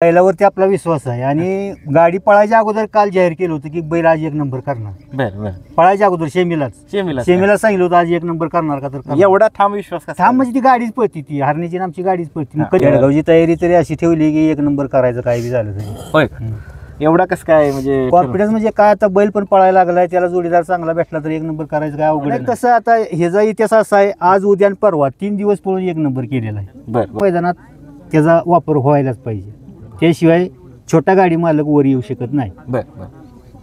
बैलावरती आपला विश्वास आहे आणि गाडी पळायच्या अगोदर काल जाहीर केलं होतं की बैल आज 1 नंबर करणार. बर पळायच्या अगोदर सेमीला सांगितलं होतं आज 1 नंबर करणार का, तर एवढा ठाम विश्वास कसा? ठाम म्हणजे ती गाडीच पळती, ती हरण्याची आमची गाडीच पळती. जळगावची तयारी तरी अशी ठेवली की 1 नंबर करायचं, काय बी झालं तरी. होय, एवढा कसं काय म्हणजे कॉन्फिडन्स म्हणजे काय, आता बैल पण पळायला लागलाय, त्याला जोडीदार चांगला भेटला तर 1 नंबर करायचं काय अवघड आहे. कसं आता ह्याचा इतिहास असा आहे, आज उद्या आणि परवा 3 दिवस पळून 1 नंबर केलेला आहे. मैदानात त्याचा वापर व्हायलाच पाहिजे, त्याशिवाय छोटा गाडी मालक वर येऊ शकत नाही.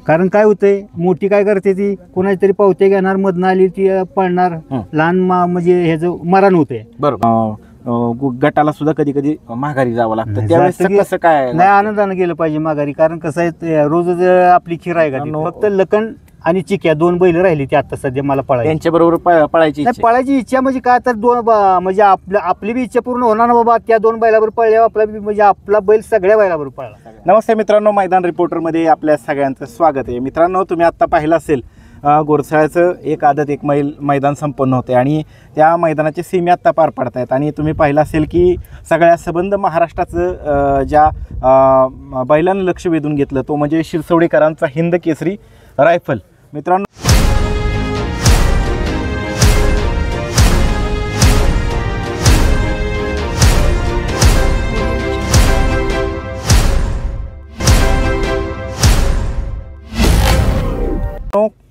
कारण काय होतंय, मोठी काय करते ती कोणाची तरी पावते घेणार, मधनं आली ती पळणार, लहान म्हणजे ह्याचं मरण होतंय. बरोबर, गटाला सुद्धा कधी कधी माघारी जावं लागतं, त्यावेळेस कसं काय? नाही, आनंदानं गेलं पाहिजे माघारी. कारण कसं आहे, रोज आपली खीर आहे का, फक्त लखन आणि चिक्या 2 बैल राहिली ती आता सध्या मला पळायची. त्यांच्या बरोबर पळायची इच्छा म्हणजे काय, तर 2 म्हणजे आपली बी इच्छा पूर्ण होणार ना बाबा, त्या 2 बैलावर पळल्या, आपला बी म्हणजे आपला बैल सगळ्या बैलावर पळला. नमस्ते मित्रांनो, मैदान रिपोर्टरमध्ये आपल्या सगळ्यांचं स्वागत आहे. मित्रांनो, तुम्ही आत्ता पाहिलं असेल गोरसाळ्याचं एक आदत एक मैदान संपन्न होते आणि त्या मैदानाचे सीमे आत्ता पार पडत आहेत. आणि तुम्ही पाहिलं असेल की सगळ्या संबंध महाराष्ट्राचं ज्या बैलांना लक्ष वेधून घेतलं तो म्हणजे शिरसवडीकरांचा हिंद केसरी रायफल. मित्रांनो,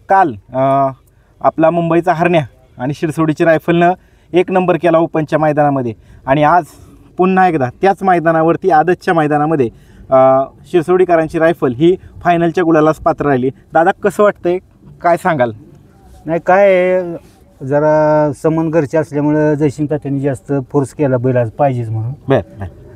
काल आपला मुंबईचा हरण्या आणि शिरसोडीची रायफलनं 1 नंबर केला ओपनच्या मैदानामध्ये, आणि आज पुन्हा एकदा त्याच मैदानावरती आदतच्या मैदानामध्ये शिरसोडीकरांची रायफल ही फायनलच्या गुलालाच पात्र राहिली. दादा, कसं वाटतंय, काय सांगाल? नाही, काय जरा समन घरचे असल्यामुळे जयसिंग तात्यांनी जास्त फोर्स केला बैल आज पाहिजेच म्हणून.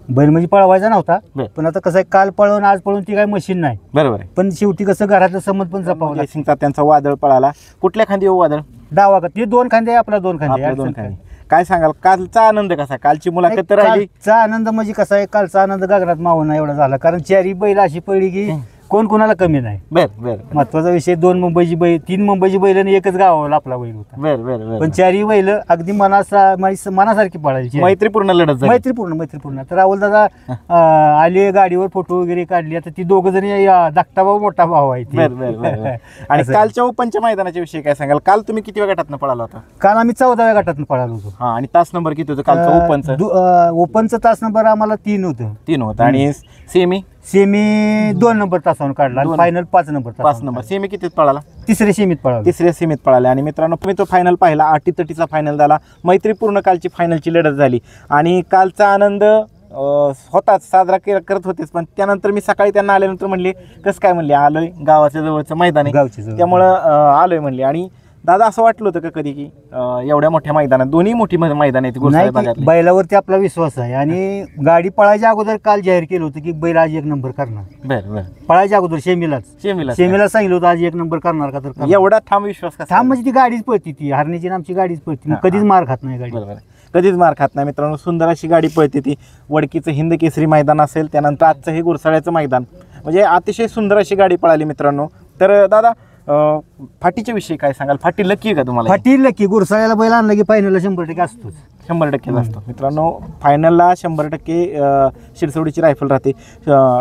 बैल म्हणजे पळवायचा नव्हता, पण आता कसं आहे, काल पळवून आज पळवून ती काही मशीन नाही. बरोबर आहे, पण शेवटी कसं घरातलं समज पण जपावं. जयसिंग तात्यांचा वादळ पळाला. कुठल्या खांदी वादळ? डावा का, ते 2 खांदे, आपला 2 खांदे. काय सांगाल, कालचा आनंद कसा? कालची मुलाखत राहिली. कालचा आनंद म्हणजे कसा आहे, कालचा आनंद गगनात मावना एवढा झाला, कारण 4ही बैल अशी पडली की कोण कोणाला कमी नाही. महत्वाचा विषय 2 मुंबईची बैल, 3 मुंबईची बैल आणि 1च गावाला आपला बैल होता. पण 4ही बैल अगदी मनासारखी पळायची, मैत्रीपूर्ण लढत, मैत्रीपूर्ण. तर राहुल दादा आले, गाडीवर फोटो वगैरे काढले. आता ती 2 जण धाकटा भाऊ मोठा भाऊ आहे. आणि कालच्या ओपनच्या मैदानाच्या विषयी काय सांगाल? काल तुम्ही किती वेळा गटातनं पळाला होता? काल आम्ही 14व्या गटातून पळालो होतो. आणि तास नंबर किती होतं कालचं? ओपनचं तास नंबर आम्हाला 3 होतं. आणि सेमी 2 नंबर तासावर काढला, फायनल 5 नंबर. सेमी कितीत पळाला? 3ऱ्या सेमीत पळाला. आणि मित्रांनो, तुम्ही तो फायनल पाहिला, अटीतटीचा फायनल झाला, मैत्रीपूर्ण कालची फायनलची लढत झाली. आणि कालचा आनंद होताच, साजरा करत होतेच. पण त्यानंतर मी सकाळी त्यांना आल्यानंतर म्हणले, कसं काय? म्हणले, आलोय, गावाच्या जवळचं मैदान आहे त्यामुळं आलोय म्हणले. आणि दादा, असं वाटलं होतं का कधी की एवढ्या मोठ्या मैदानात, दोन्ही मोठी मैदान आहेत, बैलावरती आपला विश्वास आहे आणि गाडी पळायच्या अगोदर काल जाहीर केलं होतं की बैल आज 1 नंबर करणार. पळायच्या अगोदर सेमीला सांगितलं होतं आज 1 नंबर करणार का, तर एवढा ठाम विश्वास का? ठाम म्हणजे ती गाडीच पळती, ती हरण्याची आमची गाडीच पळती, कधीच मार खात नाही गाडी, कधीच मार खात नाही. मित्रांनो, सुंदर अशी गाडी पळते ती. वडकीचं हिंद केसरी मैदान असेल, त्यानंतर आजचं हे गुरसाळ्याचं मैदान, म्हणजे अतिशय सुंदर अशी गाडी पळाली मित्रांनो. तर दादा, फाटीच्या विषयी काय सांगाल? फाटी लकी का तुम्हाला? फाटी लकी, गुरसाळ्याला बैल आणला की फायनलला 100% असतोच, 100% असतो. मित्रांनो, फायनलला 100% शिरसवडीची रायफल राहते.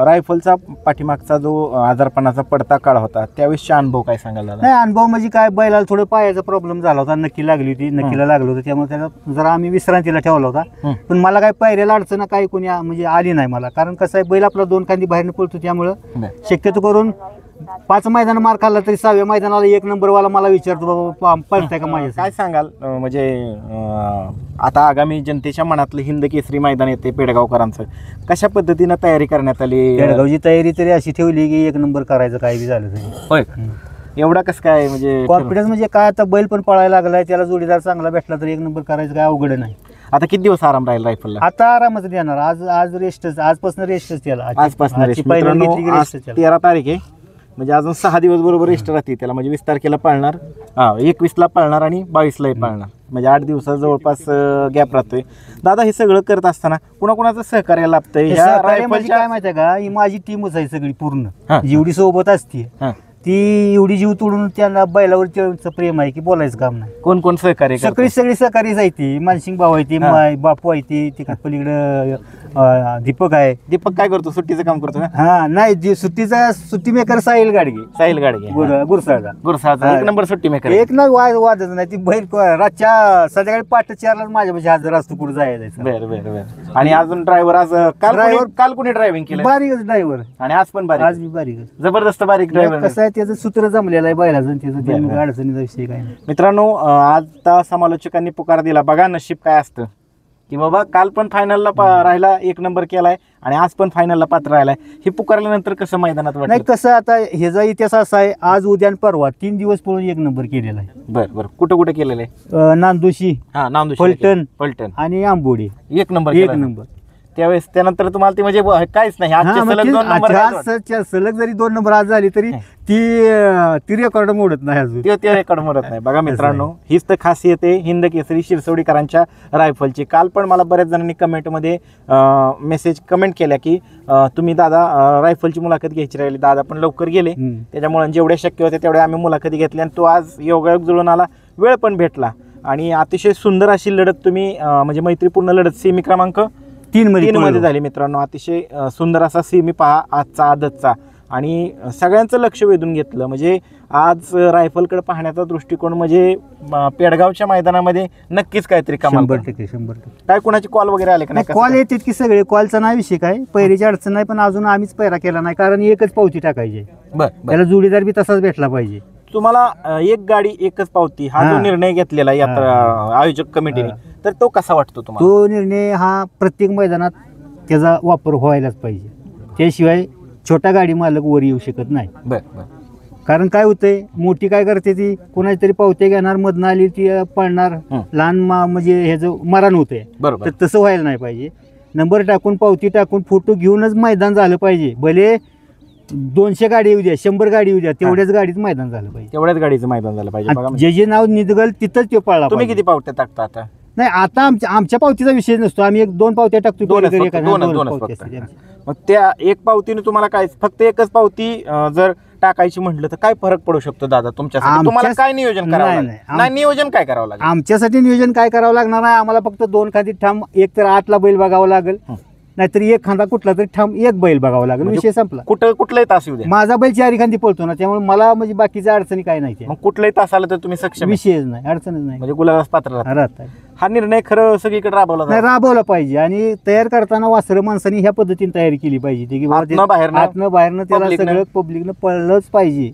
रायफलचा पाठीमागचा जो आजारपणाचा पडता काळ होता, त्यावेळेसचा अनुभव काय सांगाल दादा? नाही, अनुभव म्हणजे काय, बैलाला थोडं पायाचा प्रॉब्लेम झाला होता, नक्कीला लागली होती, त्यामुळे त्याला जरा आम्ही विश्रांतीला ठेवला होता. पण मला काय पायऱ्याला अडचण काही कोणी म्हणजे आली नाही मला, कारण कसं आहे, बैल आपला 2 खांदी बाहेरनं पळतो, त्यामुळं शक्यतो करून 5 मैदान मार खाल्ला तरी 6व्या मैदानाला 1 नंबरवाला मला विचारतो, बाबा पळताय का माझ्या? काय सांगाल, म्हणजे आता आगामी जनतेच्या मनातलं हिंद केसरी मैदान येते पेडगावकरांचं, कशा पद्धतीनं तयारी करण्यात आली? पेडगावची तयारी तरी अशी ठेवली की 1 नंबर करायचं, काय बी झालं तरी. होय, एवढा कसं काय म्हणजे कॉन्फिडन्स म्हणजे काय, आता बैल पण पळायला लागलाय, त्याला जोडीदार चांगला भेटला तर 1 नंबर करायचं काय अवघड नाही. आता किती दिवस आराम राहील रायफलला? आता आरामच देणार, आज रेस्टच, आजपासून रेस्टच त्याला. आजपासून 13 तारीख आहे, म्हणजे अजून 6 दिवस बरोबर रेस्ट राहते त्याला. म्हणजे 20 तारखेला पाळणार, 21ला पाळणार आणि 22लाही पाळणार, म्हणजे 8 दिवसाचा जवळपास गॅप राहतोय. दादा, हे सगळं करत असताना कुणाकुणाचं सहकार्य लाभतंय? काय माहिती आहे का, ही माझी टीमच आहे सगळी पूर्ण, जेवढी सोबत असते ती एवढी जीव तोडून त्यांना बैलावर त्यांचं प्रेम आहे की बोलायचं काम नाही. कोण कोण सहकार्य करतं? सगळी सहकारी जायती. मानसिंग भाऊ आहे ती, बापू आहे ती, तिकडे पलीकडं दीपक आहे. दीपक काय करतो? सुट्टीचं काम करतो का? हा नाही, सुट्टी मेकर साहिल गाडगे, साहिल गाडगे, गुरसाळचा. गुरसाळचा एक नंबर सुट्टी मेकर. एक ना वादच नाही. ती बैल रातच्या संध्याकाळी 5:04 माझ्यापाशी हजर असतो, कुठे जायचं. बरं बरं बरं. आणि अजून ड्रायव्हर आज काल कोणी ड्रायव्हिंग केलं? बारीकच ड्रायव्हर. आणि आज पण बारीक? आज बी बारीकच, जबरदस्त बारीक ड्रायव्हर. कसं आहे त्याचं सूत्र जमलेलं आहे बैलाचं, त्याचं अडचणीचा विषय काय नाही. मित्रांनो, आता समालोचकांनी पुकार दिला, बघा नशीब काय असतं की बाबा काल पण फायनलला राहिला, एक नंबर केलाय आणि आज पण फायनलला पात्र राहिलाय. हे पुकारल्यानंतर कसं मैदानात नाही, वाटलं? कसं आता ह्याचा इतिहास असा आहे, आज उद्या आणि परवा 3 दिवस पळून एक नंबर केलेला आहे. बरं बरं. कुठं कुठं केलेलं आहे? नांदोशी, फलटण आणि आंबोडी एक नंबर एक नंबर. त्यावेळेस त्यानंतर तुम्हाला ते म्हणजे काहीच नाही, आजचे सलग 2 नंबर. सलग जरी 2 नंबर आज झाली तरी ती रेकॉर्ड मोडत नाही अजून, ते रेकॉर्ड मोडत नाही. बघा मित्रांनो, हीच तर खासियत आहे हिंद केसरी शिरसवडीकरांच्या रायफलची. काल पण मला बऱ्याच जणांनी कमेंटमध्ये कमेंट केल्या की तुम्ही दादा रायफलची मुलाखत घ्यायची राहिली, दादा पण लवकर गेले, त्याच्यामुळे जेवढ्या शक्य होते तेवढ्या आम्ही मुलाखती घेतल्या आणि तो आज योगायोग जुळून आला, वेळ पण भेटला आणि अतिशय सुंदर अशी लढत तुम्ही म्हणजे मैत्रीपूर्ण लढत सेमी क्रमांक 3 मध्ये झाली. मित्रांनो, अतिशय सुंदर असा सेमी पहा आजचा आदतचा आणि सगळ्यांचं लक्ष वेधून घेतलं. म्हणजे आज रायफलकडे पाहण्याचा दृष्टिकोन म्हणजे पेडगावच्या मैदानामध्ये नक्कीच काहीतरी कमाल. 100%. काय कोणाचे कॉल वगैरे आले का नाही? कॉल येतात की सगळे, कॉलचा नाही विषय काय, पैरीची अडचण नाही, पण अजून आम्हीच पैरा केला नाही, कारण एकच पावती टाकायची. बरं, त्याला जोडीदार बी तसाच भेटला पाहिजे. तुम्हाला एक गाडी एकच पावती हा जो निर्णय घेतलेला यात्रा आयोजक कमिटीने, तर तो कसा वाटतो तुम्हाला? तो निर्णय हा प्रत्येक मैदानात त्याचा वापर व्हायलाच पाहिजे, त्याशिवाय छोटा गाडी मालक वर येऊ शकत नाही. बरं. कारण काय होतंय, मोठी काय करते ती कोणाची तरी पावत्या घेणार, मधनं आली ती पळणार, लहान म्हणजे ह्याचं मरण होतंय. बरोबर. तर तसं व्हायला नाही पाहिजे. नंबर टाकून, पावती टाकून, फोटो घेऊनच मैदान झालं पाहिजे. भले 200 गाडी येऊ द्या, 100 गाडी येऊ द्या, तेवढ्याच गाडीत मैदान झालं पाहिजे, तेवढ्याच गाडीचं मैदान झालं पाहिजे. जे नाव निघल तिथंच ते पळला. तुम्ही किती पावत्या टाकता आता? नाही, आता आमच्या पावतीचा विषय नसतो, आम्ही 1-2 पावत्या टाकतो. मग त्या एक पावतीने तुम्हाला काय, फक्त एकच पावती जर टाकायची म्हटलं तर काय फरक पडू शकतो दादा तुमच्यासाठी? तुम्हाला काय नियोजन करावं नाही, नियोजन काय करावं लागेल? आमच्यासाठी नियोजन काय करावं लागणार आहे, आम्हाला फक्त 2 खांदी ठाम, एक तर आतला बैल बघावं लागेल, नाहीतर एक खांदा कुठला तरी ठाम एक बैल बघावं लागेल, विषय संपला. कुठलाही तास येऊ द्या, माझा बैल 4 खांदी पळतो ना, त्यामुळे मला म्हणजे बाकीच्या अडचणी काय नाही. मग कुठलाही तास आला तर तुम्ही सक्षम, विषयच नाही, अडचणच नाही, म्हणजे गुलाबास पात्र राहत. हा निर्णय खरं सगळीकडे राबवला पाहिजे आणि तयार करताना वासरं माणसांनी ह्या पद्धतीने तयारी केली पाहिजे की बाहेरनं त्याला सगळं पब्लिकनं पळलंच पाहिजे.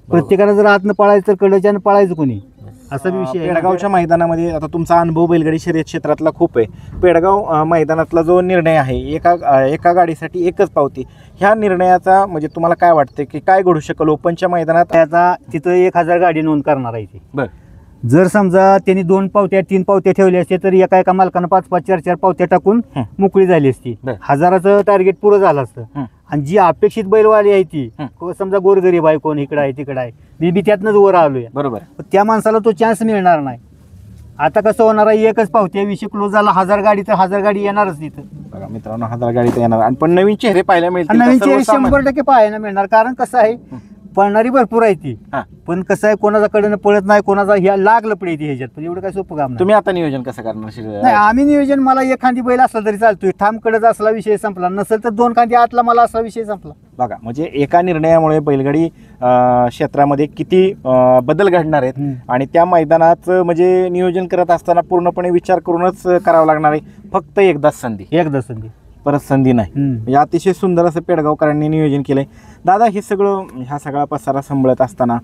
प्रत्येकानं जर आतनं पळायचं तर कडच्यानं पळायचं कोणी, असा विषय. पेडगावच्या मैदानामध्ये आता तुमचा अनुभव बैलगाडी शर्यत क्षेत्रातला खूप आहे. पेडगाव मैदानातला जो निर्णय आहे, एका गाडीसाठी एकच पावती, ह्या निर्णयाचा म्हणजे तुम्हाला काय वाटतं की काय घडू शकेल ओपनच्या मैदानात? आता तिथं 1000 गाडी नोंद करणार आहे ती. बरं. जर समजा त्यांनी 2 पावत्या 3 पावत्या ठेवल्या असते तर एका मालकानं 5-5, 4-4 पावत्या टाकून मोकळी झाली असती, 1000चं टार्गेट पुरं झालं असतं. आणि जी अपेक्षित बैलवाली आहे ती समजा गोरगरीब आहे, कोण इकडं आहे तिकडं आहे, मी त्यातनंच वर आलोय, बरोबर, त्या माणसाला तो चान्स मिळणार नाही. आता कसं होणार आहे, एकच पावती, विषय क्लोज झाला, 1000 गाडी तर 1000 गाडी येणारच तिथं. बघा मित्रांनो, 1000 गाडी तर येणार, पण नवीन चेहरे पाहायला मिळतील, नवीन चेहरे 100% पाहायला मिळणार. कारण कसं आहे, पळणारी भरपूर आहे ती, पण कसं आहे, कोणाचा कडनं पळत नाही, कोणाचा ह्या लागलं पडे ती ह्याच्यात, पण एवढं काय सोपं काम नाही. तुम्ही आता नियोजन कसं करणार? नाही, आम्ही नियोजन, मला एखादी बैल असला तरी चालतोय, ठाम कडच असला विषय संपला, नसेल तर 2 खांदी आतला मला असला विषय संपला. बघा, म्हणजे एका निर्णयामुळे बैलगाडी क्षेत्रामध्ये किती बदल घडणार आहेत आणि त्या मैदानाचं म्हणजे नियोजन करत असताना पूर्णपणे विचार करूनच करावं लागणार आहे. फक्त एकदाच संधी, परत संधी नाही. म्हणजे अतिशय सुंदर असं पेडगावकरांनी नियोजन केलंय. दादा, हे सगळं ह्या सगळा पसारा सांभाळत असताना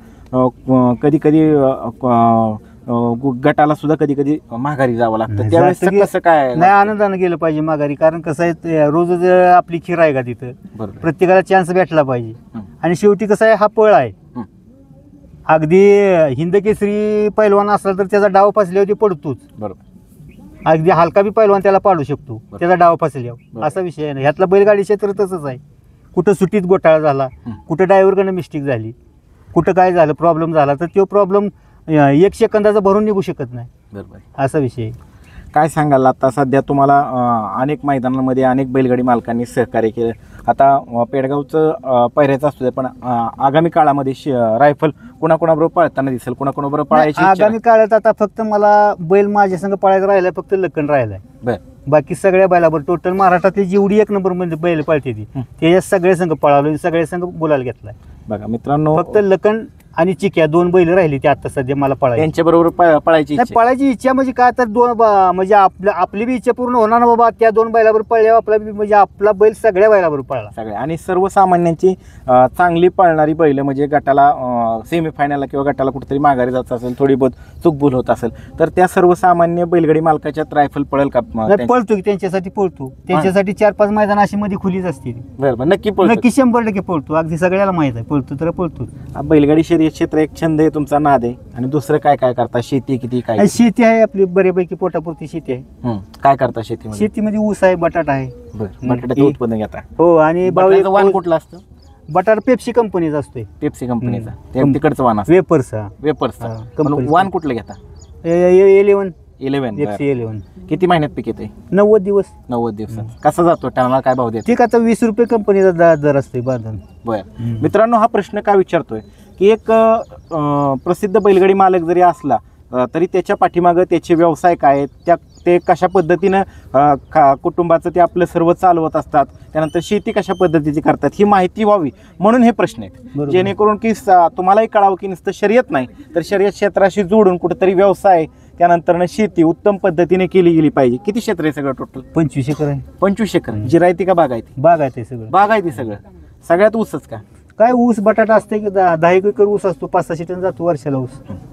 कधी कधी गटाला सुद्धा कधी कधी माघारी जावं लागतं, त्यावेळेस कसं काय? नाही, आनंदानं गेलं पाहिजे माघारी, कारण कसं आहे, रोजच आपली खीर आहे का तिथं, प्रत्येकाला चान्स भेटला पाहिजे. आणि शेवटी कसं आहे, हा पळ आहे, अगदी हिंद केसरी पैलवान असला तर त्याचा डाव फसल्यावर पडतोच, बरोबर. अगदी हलका बी पैलवान त्याला पाडू शकतो त्याचा डाव फसल्यावर, असा विषय आहे ना. ह्यातला बैलगाडी क्षेत्र तसंच आहे, कुठं सुट्टीत घोटाळा झाला, कुठं ड्रायव्हरकडनं मिस्टेक झाली, कुठं काय झालं, प्रॉब्लेम झाला, तर तो प्रॉब्लेम 1 सेकंदाचा भरून निघू शकत नाही, बरोबर, असा विषय आहे. काय सांगाल, आता सध्या तुम्हाला अनेक मैदानांमध्ये अनेक बैलगाडी मालकांनी सहकार्य केलं, आता पेडगावचं पहिऱ्याचं असू दे, पण आगामी काळामध्ये रायफल कोणाकोणाबरोबर पळताना दिसेल, कोणाकोणाबरोबर पळायची इच्छा आगामी काळात आता फक्त मला बैल माझ्या संग पळायला राहिलाय, फक्त लखन राहिलाय. बर. बाकी सगळ्या बैलाबरोबर टोटल महाराष्ट्रातली जेवढी एक नंबर मध्ये बैल पळते ती त्याच्या सगळ्या संघ पळालो, सगळ्या संघ गुलाल घेतलाय. बघा मित्रांनो, फक्त लखन आणि चिक्या 2 बैल राहिली ते आता सध्या मला पळायची. त्यांच्याबरोबर पळायची इच्छा आहे. पळायची इच्छा म्हणजे काय तर म्हणजे आपली बी इच्छा पूर्ण होणार ना बाबा. त्या 2 बैलाबरोबर पळल्यावर आपला बी म्हणजे आपला बैल सगळ्या बैलाबरोबर पळला. सगळ्या आणि सर्वसामान्यांची चांगली पळणारी बैल म्हणजे गटाला सेमीफायनलला किंवा गटाला कुठेतरी माघारी जात असेल, थोडी बहुत चुकभूल होत असेल, तर त्या सर्वसामान्य बैलगाडी मालकाच्यात रायफल पळेल का? पळतो की त्यांच्यासाठी पळतो. त्यांच्यासाठी 4-5 मैदान अशी मध्ये खुलीच असते. बरोबर, नक्की पळतो. नक्की 100% पळतो. अगदी सगळ्याला माहित आहे पळतो तर पळतो. बैलगाडी शर्यत क्षेत्र एक छंद आहे, तुमचा नाद आहे. आणि दुसरं काय काय करता? शेती किती काय? शेती आहे आपली बऱ्यापैकी पोटापुरती शेती आहे. काय करता शेतीमध्ये? शेतीमध्ये ऊस आहे, बटाटा आहे. बटाट्याचं उत्पन्न घेता? हो. आणि बटाट्याचं वाण कुठलं असतं? बटाटा पेप्सी कंपनीचा असतोय. पेप्सी कंपनीचा तिकडचं वाण असतं. वेपर्सचा वाण कुठलं घेता? 11 FC11. किती महिन्यात पीक येते? 90 दिवस. 90 दिवसात. कसा जातो? टनाला काय भाव देतो? ठीक आता 20 रुपये कंपनीचा दर असतोय बांधून. बरं. मित्रांनो, हा प्रश्न का विचारतोय की एक प्रसिद्ध बैलगाडी मालक जरी असला तरी त्याच्या पाठीमागं त्याचे व्यवसाय काय आहेत, ते कशा पद्धतीनं कुटुंबाचं ते आपलं सर्व चालवत असतात, त्यानंतर शेती कशा पद्धतीची करतात ही माहिती व्हावी म्हणून हे प्रश्न आहेत. जेणेकरून की तुम्हालाही कळावं की नुसतं शर्यत नाही तर शर्यत क्षेत्राशी जोडून कुठेतरी व्यवसाय, त्यानंतर शेती उत्तम पद्धतीने केली गेली पाहिजे. किती क्षेत्र आहे सगळं टोटल? 25 एकर आहे. 25 एकर. जिरायती का बागायती? बागायती सगळं. बागायती सगळं. सगळ्यात ऊसच का? काय ऊस बटाटा असते की 10 एकर ऊस असतो. 5-6 टन जातो वर्षाला ऊस.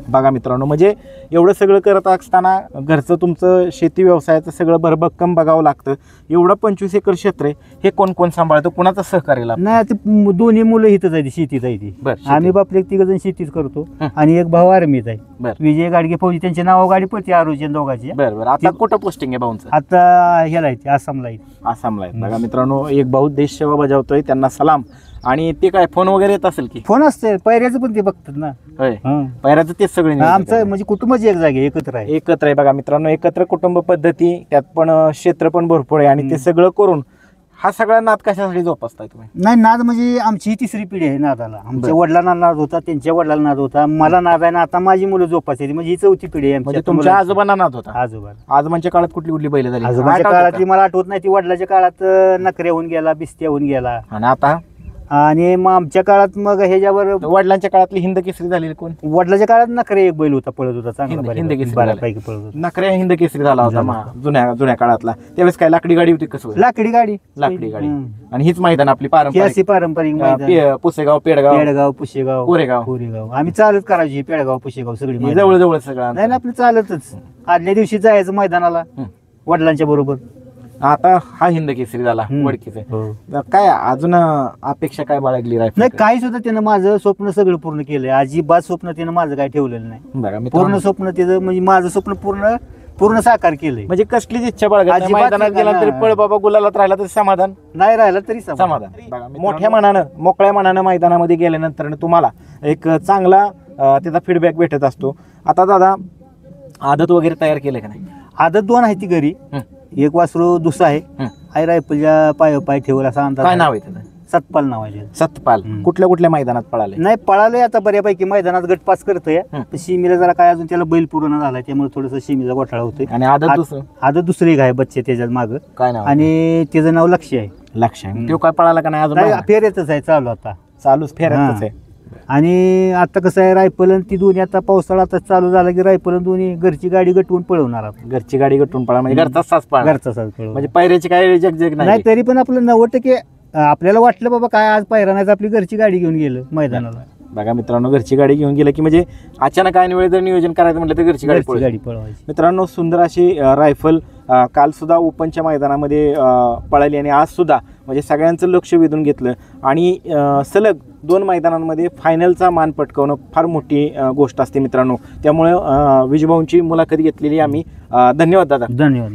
बघा मित्रांनो, म्हणजे एवढं सगळं करत असताना घरचं तुमचं शेती व्यवसायाचं सगळं भरभक्कम बघावं लागतं. एवढं 25 एकर क्षेत्र आहे, हे कोण कोण सांभाळतं? कुणाचं सहकार्य लागतं? नाही, ते दोन्ही मुलं इथंच आहे, शेतीत आहे ती. आम्ही बापले 3 जण शेतीच करतो आणि एक भाऊ आर्मीत आहे. विजय गाडगे फौजी, त्यांच्या नाव गाडी पडते आरोग्य दोघांची. बरं. आता कुठं पोस्टिंग आहे भाऊंचं? आता ह्याला आहे, आसामला आहे. आसामला आहे. बघा मित्रांनो, एक भाऊ देश सेवा बजावतोय, त्यांना सलाम. आणि ते काय फोन वगैरे येत असेल की? फोन असते पैऱ्याचं पण ते बघतात ना. पैऱ्याचं तेच सगळे आमचं म्हणजे कुटुंबाची एक जागे एकत्र आहे. बघा मित्रांनो, एकत्र कुटुंब पद्धती, त्यात पण क्षेत्र पण भरपूर आहे आणि ते सगळं करून हा सगळा नाद कशासाठी जोपासताय तुम्ही? नाही, नाद म्हणजे आमची ही 3री पिढी आहे नादाला. आमच्या वडिलांना नाद होता, त्यांच्या वडिलांना नाद होता, मला नाद आहे ना, आता माझी मुलं जोपासायची. म्हणजे ही 4थी पिढी आहे. म्हणजे तुमच्या आजोबांना नाद होता? आजोबांच्या काळात कुठली बैल झाली? आजोबाच्या काळातली मला आठवत नाही. ती वडिलाच्या काळात नखऱ्या होऊन गेला, बिस्त्या होऊन गेला. आणि आता? आणि मग आमच्या काळात मग ह्याच्यावर वडिलांच्या काळातली हिंद केसरी झालेली कोण? वडिलाच्या काळात नखरे एक बैल होता, पळत होता चांगला. हिंद केसरी बऱ्यापैकी पळत होता. नखऱ्या हिंद केसरी झाला होता जुन्या काळातला. त्यावेळेस काय लाकडी गाडी होती? कसं? लाकडी गाडी. आणि हीच मैदान आपली पारंपरिक पुसेगाव, पेडगाव, पुशेगाव, कोरेगाव. आम्ही चालत करायची पेडगाव, पुशेगाव सगळी जवळ सगळं. नाही, आपलं चालतच. आदल्या दिवशी जायचं मैदानाला वडिलांच्या बरोबर. आता हा हिंद केसरी झाला वडकीचा. काय अजून अपेक्षा काय बाळगली? नाही, काही सुद्धा त्यानं माझं स्वप्न सगळं पूर्ण केलंय. अजिबात स्वप्न त्यानं माझं काय ठेवलेलं नाही. पूर्ण स्वप्न त्याचं म्हणजे माझं स्वप्न पूर्ण साकार केलंय. म्हणजे कसलीच इच्छा बाळगत मैदानात गेला तरी पळ बाबा गुलालात राहिला तरी समाधान नाही, राहिला तरी समाधान. मोठ्या मनानं, मोकळ्या मनानं मैदानामध्ये गेल्यानंतर तुम्हाला एक चांगला त्याचा फीडबॅक भेटत असतो. आता दादा, आदत वगैरे तयार केलं का नाही? आदत 2 आहे ती घरी. एक वासरू दुसरा आहे रायफलच्या पाय ठेवला असा अंदाज. काय नाव आहे त्याचं? सतपाल नाव आहे. सतपाल. कुठल्या मैदानात पळाले? नाही, पळाले आता बऱ्यापैकी मैदानात गट पास करतोय. शिमीला जरा काय अजून त्याला बैल पूर्ण झालाय, त्यामुळे थोडस शिमीचा घोटाळा होतोय. आणि आदत दुसरी आहे बच्चे त्याच्यात माग. काय नाव? आणि त्याचं नाव लक्ष्य आहे. लक्ष्य आहे. तो काय पळाला का नाही अजून? फेऱ्यातच आहे, चालू आता. चालूच फेऱ्यातच आहे. आणि आता कसं आहे, रायफल ती दोन्ही आता पावसाळा आता चालू झाला की रायफल दोन्ही घरची गाडी गटवून पळवणार. घरची गाडी गटवून पळा म्हणजे घरचा साज पळव. म्हणजे पायऱ्याची काय जग नाही, तरी पण आपलं 90% आपल्याला वाटलं बाबा काय आज पायरा नाही, आपली घरची गाडी घेऊन गेलं मैदानाला. बघा मित्रांनो, घरची गाडी घेऊन गेलं की म्हणजे अचानक ऐन वेळी जर नियोजन करायचं म्हटलं तर घरची गाडी पळवायची. मित्रांनो, सुंदर अशी रायफल काल सुद्धा ओपनच्या मैदानामध्ये पळाली आणि आज सुद्धा म्हणजे सगळ्यांचं लक्ष वेधून घेतलं. आणि सलग 2 मैदानांमध्ये फायनलचा मान पटकावणं फार मोठी गोष्ट असते मित्रांनो. त्यामुळे विजयभाऊंची मुलाखत घेतलेली आम्ही. धन्यवाद दादा. धन्यवाद.